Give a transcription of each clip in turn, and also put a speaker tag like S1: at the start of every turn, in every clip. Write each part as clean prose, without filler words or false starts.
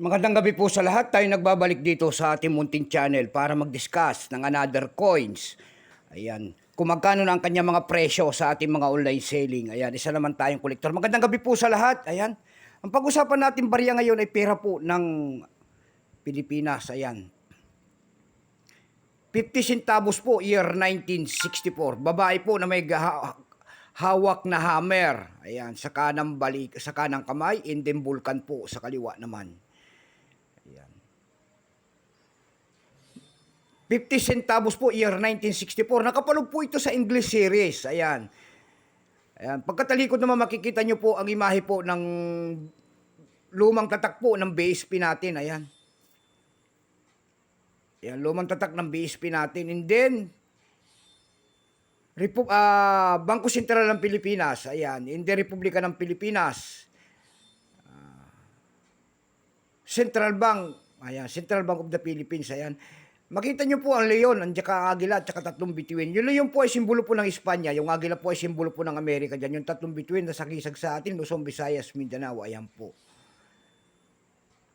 S1: Magandang gabi po sa lahat. Tayo nagbabalik dito sa ating munting channel para mag-discuss ng another coins. Ayan. Kung magkano na ang kanyang mga presyo sa ating mga online selling. Ayan. Isa naman tayong kolektor. Magandang gabi po sa lahat. Ayan. Ang pag-usapan natin barya ngayon ay pera po ng Pilipinas. Ayan. 50 centavos po, year 1964. Babae po na may hawak na hammer. Ayan. Sa kanang sa kanang kamay. And then vulkan po sa kaliwa naman. Ayan. 50 centavos po, year 1964. Nakapalog po ito sa English series. Ayan. Ayan. Pagkatalikod naman makikita nyo po ang imahe po ng lumang tatak po ng BSP natin. Ayan. Ayan, lumang tatak ng BSP natin. And then, Bangko Sentral ng Pilipinas. Ayan. In the Republika ng Pilipinas. Central Bank. Ayan, Central Bank of the Philippines. Ayan. Makita nyo po ang leon, ang agila, at saka tatlong bituin. Yung leon po ay simbolo po ng Espanya. Yung agila po ay simbolo po ng Amerika. Diyan yung tatlong bituin na sakisag sa atin, Luzon, Visayas, Mindanao. Ayan po.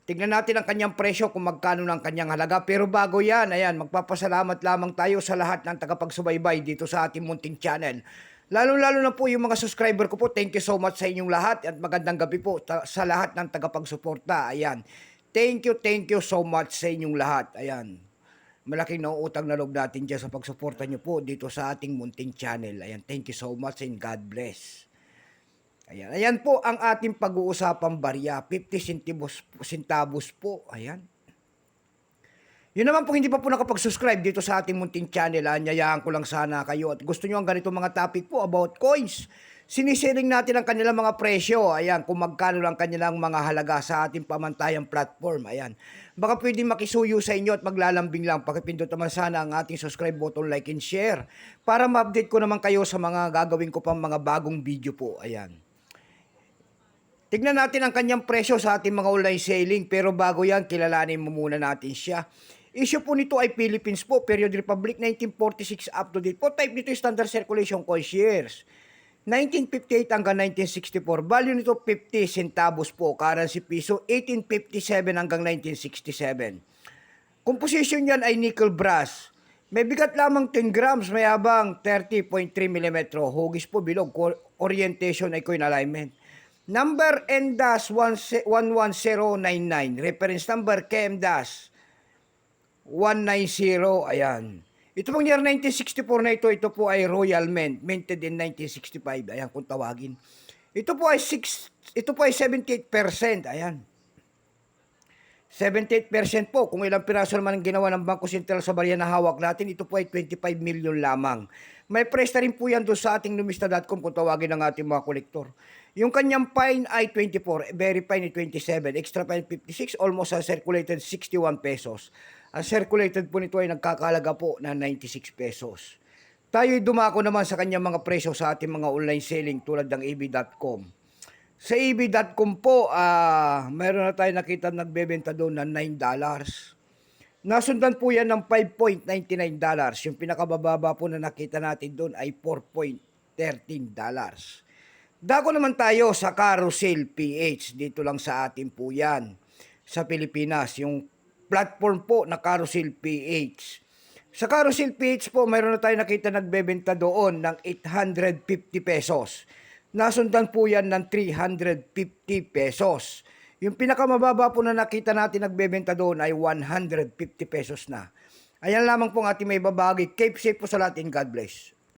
S1: Tignan natin ang kanyang presyo kung magkano ng kanyang halaga. Pero bago yan, ayan, magpapasalamat lamang tayo sa lahat ng tagapagsubaybay dito sa ating munting channel. Lalo-lalo na po yung mga subscriber ko po. Thank you so much sa inyong lahat at magandang gabi po sa lahat ng tagapagsuporta. Ayan. Thank you so much sa inyong lahat. Ayan. Malaking nauutang na loob natin dyan sa pagsuporta nyo po dito sa ating munting channel. Ayan. Thank you so much and God bless. Ayan. Ayan po ang ating pag-uusapang barya. 50 centavos po. Ayan. Yun naman po hindi pa po nakapag-subscribe dito sa ating munting channel. Anyayahan ko lang sana kayo. At gusto nyo ang ganito mga topic po about coins. Siniselling natin ang kanilang mga presyo. Ayan, kung magkano lang kanilang mga halaga sa ating pamantayang platform. Ayan. Baka pwedeng makisuyo sa inyo at maglalambing lang. Pakipindot naman sana ang ating subscribe button, like and share. Para ma-update ko naman kayo sa mga gagawin ko pang mga bagong video po. Ayan. Tignan natin ang kanyang presyo sa ating mga online selling. Pero bago yan, kilalanin mo muna natin siya. Issue po nito ay Philippines po. Period Republic 1946 up to date po. Type nito yung standard circulation coin shares. 1958 hanggang 1964. Value nito 50 centavos po. Currency piso 1857 hanggang 1967. Composition yan ay nickel brass. May bigat lamang 10 grams. May habang 30.3 mm. Hugis po bilog. Orientation ay coin alignment. Number N-11099. Reference number KM-190. Ayan. Ito pong year 1964 na ito po ay Royal Mint. Minted in 1965. Ayan, kung tawagin. Ito po ay 78%. Ayan. 78% po. Kung ilang piraso naman ang ginawa ng Bangko Sentral sa barya na hawak natin, ito po ay 25 million lamang. May price na rin po yan doon sa ating lumista.com kung tawagin ng ating mga kolektor. Yung kanyang fine ay 24, very fine ay 27, extra fine 56, almost circulated 61 pesos. Ang circulated po nito ay nagkakalaga po na 96 pesos. Tayo'y dumako naman sa kanyang mga presyo sa ating mga online selling tulad ng eb.com. Sa eb.com po, mayroon na tayo nakita nagbebenta doon ng $9. Nasundan po yan ng $5.99. Yung pinakabababa po na nakita natin doon ay $4.13. Dako naman tayo sa Carousel PH. Dito lang sa atin po yan. Sa Pilipinas. Yung platform po na Carousel PH. Sa Carousel PH po, mayroon na tayo nakita nagbebenta doon ng 850 pesos. Nasundan po yan ng 350 pesos. Yung pinakamababa po na nakita natin nagbebenta doon ay 150 pesos na. Ayan lamang po ang ating may babagi. Keep safe po sa lahat and God bless.